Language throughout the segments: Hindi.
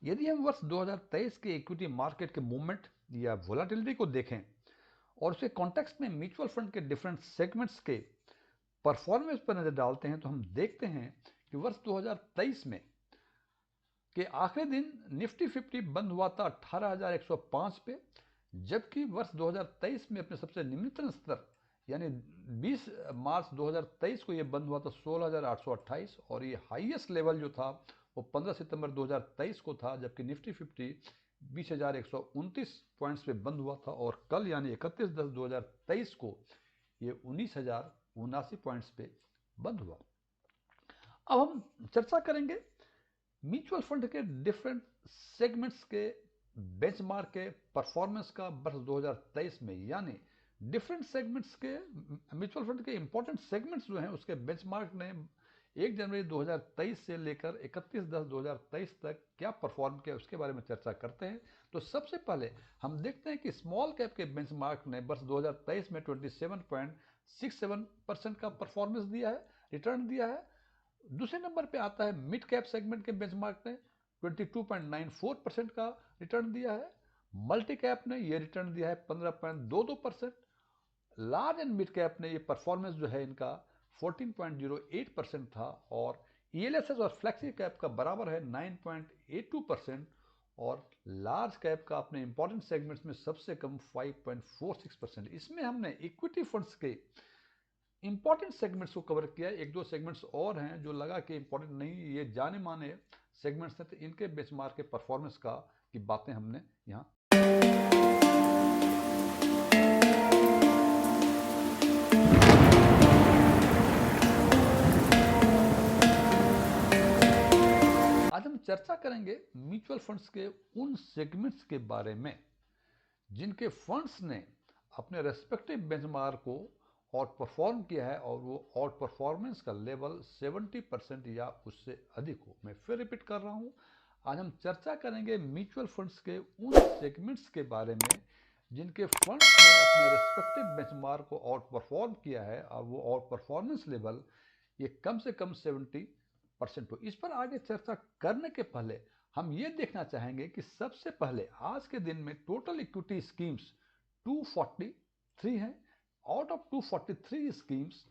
यदि हम वर्ष 2023 के इक्विटी मार्केट के मूवमेंट या वोलाटिलिटी को देखें और उसके कॉन्टेक्स्ट में म्यूचुअल फंड के डिफरेंट सेगमेंट्स के परफॉर्मेंस पर नजर डालते हैं तो हम देखते हैं कि वर्ष 2023 में के आखिरी दिन निफ्टी 50 बंद हुआ था 18,105 पे, जबकि वर्ष 2023 में अपने सबसे निम्नतम स्तर यानी 20 मार्च 2023 को ये बंद हुआ था 16,828 और ये हाईएस्ट लेवल जो था वो 15 सितंबर 2023 को था, जबकि निफ्टी 50 20,129 पॉइंट्स पे बंद हुआ था और कल यानी 31/10/2023 को ये 19,079 पॉइंट्स पे बंद हुआ। अब हम चर्चा करेंगे म्यूचुअल फंड के डिफरेंट सेगमेंट्स के बेंचमार्क के परफॉर्मेंस का वर्ष 2023 में, यानी डिफरेंट सेगमेंट्स के म्यूचुअल फंड के इंपॉर्टेंट सेगमेंट्स जो हैं उसके बेंचमार्क ने 1 जनवरी 2023 से लेकर 31/10/2023 तक क्या परफॉर्म किया उसके बारे में चर्चा करते हैं। तो सबसे पहले हम देखते हैं कि स्मॉल कैप के बेंचमार्क ने वर्ष 2023 में 27.67% का परफॉर्मेंस दिया है, रिटर्न दिया है। दूसरे नंबर पे आता है मिड कैप सेगमेंट के बेंचमार्क ने 22.94% का रिटर्न दिया है। मल्टी कैप ने ये रिटर्न दिया है 15.22%। लार्ज एंड मिड कैप ने ये परफॉर्मेंस जो है इनका 14.08% था और ईएलएसएस और फ्लेक्सी कैप का बराबर है 9.82% और लार्ज कैप का अपने इंपॉर्टेंट सेगमेंट्स में सबसे कम 5.46%। इसमें हमने इक्विटी फंड्स के इंपॉर्टेंट सेगमेंट्स को कवर किया। एक दो सेगमेंट्स और हैं जो लगा कि इंपॉर्टेंट नहीं, ये जाने माने सेगमेंट्स हैं, तो इनके बेंचमार्क के परफॉर्मेंस का की बातें हमने यहाँ आज हम चर्चा करेंगे म्यूचुअल फंड्स के उन सेगमेंट्स के बारे में जिनके फंड्स ने अपने रेस्पेक्टिव बेंचमार्क को आउट परफॉर्म किया है और वो आउट परफॉर्मेंस का लेवल 70% या उससे अधिक हो। मैं फिर रिपीट कर रहा हूँ, आज हम चर्चा करेंगे म्यूचुअल फंड्स के उन सेगमेंट्स के बारे में जिनके फंड्स ने अपने रेस्पेक्टिव बेंचमार्क को आउट परफॉर्म किया है और वो आउट परफॉर्मेंस लेवल ये कम से कम 70% हो। इस पर आगे चर्चा करने के पहले हम ये देखना चाहेंगे कि सबसे पहले आज के दिन में टोटल इक्विटी स्कीम्स 243 हैं। Out of 243 schemes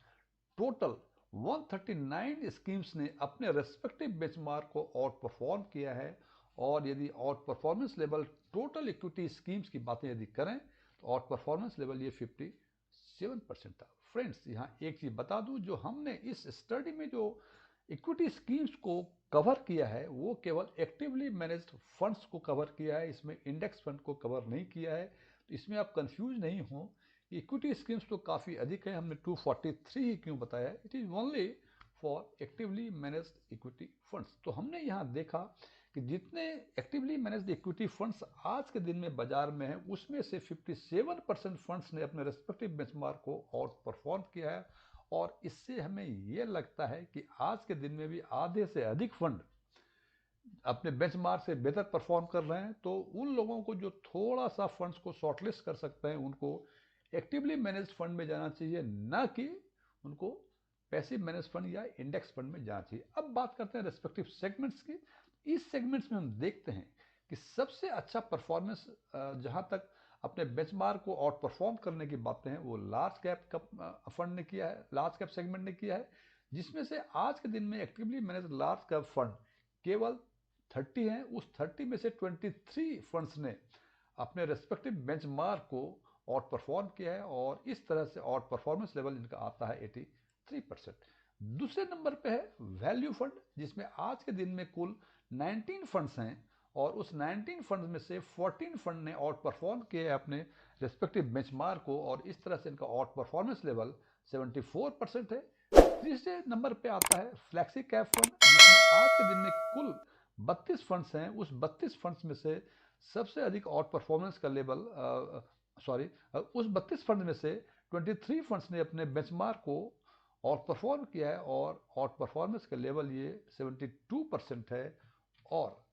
total 139 schemes ने अपने रेस्पेक्टिव बेंचमार्क को आउट परफॉर्म किया है और यदि out performance level total equity schemes की बातें यदि करें तो आउट परफॉर्मेंस लेवल ये 57% था। फ्रेंड्स, यहाँ एक चीज बता दूं, जो हमने इस स्टडी में जो इक्विटी स्कीम्स को कवर किया है वो केवल एक्टिवली मैनेज्ड फंड्स को कवर किया है, इसमें इंडेक्स फंड को कवर नहीं किया है। तो इसमें आप कंफ्यूज नहीं हो, इक्विटी स्कीम्स तो काफ़ी अधिक है, हमने 243 ही क्यों बताया, it is only for actively managed equity funds. तो हमने यहाँ देखा कि जितने एक्टिवली मैनेज्ड इक्विटी फंड्स आज के दिन में बाजार में हैं उसमें से 57% फंड्स ने अपने रेस्पेक्टिव बेंचमार्क को आउट परफॉर्म किया है और इससे हमें यह लगता है कि आज के दिन में भी आधे से अधिक फंड अपने बेंचमार्क से बेहतर परफॉर्म कर रहे हैं। तो उन लोगों को जो थोड़ा सा फंड्स को शॉर्टलिस्ट कर सकते हैं उनको एक्टिवली मैनेज्ड फंड में जाना चाहिए, ना कि उनको पैसिव मैनेज फंड या इंडेक्स फंड में जाना चाहिए। अब बात करते हैं रेस्पेक्टिव सेगमेंट्स की। इस सेगमेंट्स में हम देखते हैं कि सबसे अच्छा परफॉर्मेंस जहां तक अपने बेंचमार्क को आउट परफॉर्म करने की बातें हैं वो लार्ज कैप फंड ने किया है, लार्ज कैप सेगमेंट ने किया है, जिसमें से आज के दिन में actively manage large cap fund केवल 30 हैं। उस 30 में से 23 फंड्स ने अपने रेस्पेक्टिव बेंचमार्क को आउट परफॉर्म किया है और इस तरह से आउट परफॉर्मेंस लेवल इनका आता है 83%। दूसरे नंबर पे है वैल्यू फंड, जिसमें आज के दिन में कुल 19 फंड्स हैं और उस 19 फंड्स में से 14 फंड ने आउट परफॉर्म किया है अपने रेस्पेक्टिव बेंचमार्क को और इस तरह से इनका आउट परफॉर्मेंस लेवल 74% है। तीसरे नंबर पे आता है फ्लैक्सी कैप फंड, जिसमें आज के दिन में कुल 32 फंड्स हैं। उस 32 फंड्स में से सबसे अधिक आउट परफॉर्मेंस का लेवल उस 32 फंड में से 23 फंड्स ने अपने बेंचमार्क को आउट परफॉर्म किया है और आउट परफॉर्मेंस का लेवल ये 72% है। और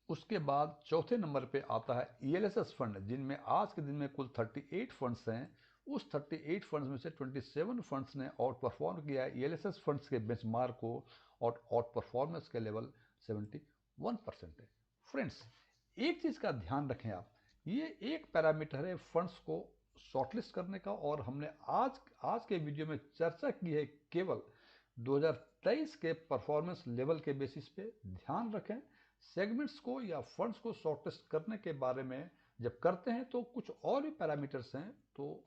उसके बाद चौथे नंबर पे आता है ईएलएसएस फंड, जिनमें आज के दिन में कुल 38 फंड्स हैं। उस 38 फंड्स में से 27 फंड्स ने आउट परफॉर्म किया है ईएलएसएस फंड्स के बेंचमार्क को और आउट परफॉर्मेंस के लेवल 71% है। फ्रेंड्स, एक चीज़ का ध्यान रखें आप, ये एक पैरामीटर है फंड्स को शॉर्टलिस्ट करने का, और हमने आज आज के वीडियो में चर्चा की है केवल 2023 के परफॉर्मेंस लेवल के बेसिस पे। ध्यान रखें, सेगमेंट्स को या फंड्स को शॉर्टलिस्ट करने के बारे में जब करते हैं तो कुछ और भी पैरामीटर्स हैं, तो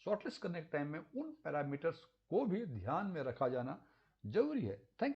शॉर्टलिस्ट करने के टाइम में उन पैरामीटर्स को भी ध्यान में रखा जाना जरूरी है। थैंक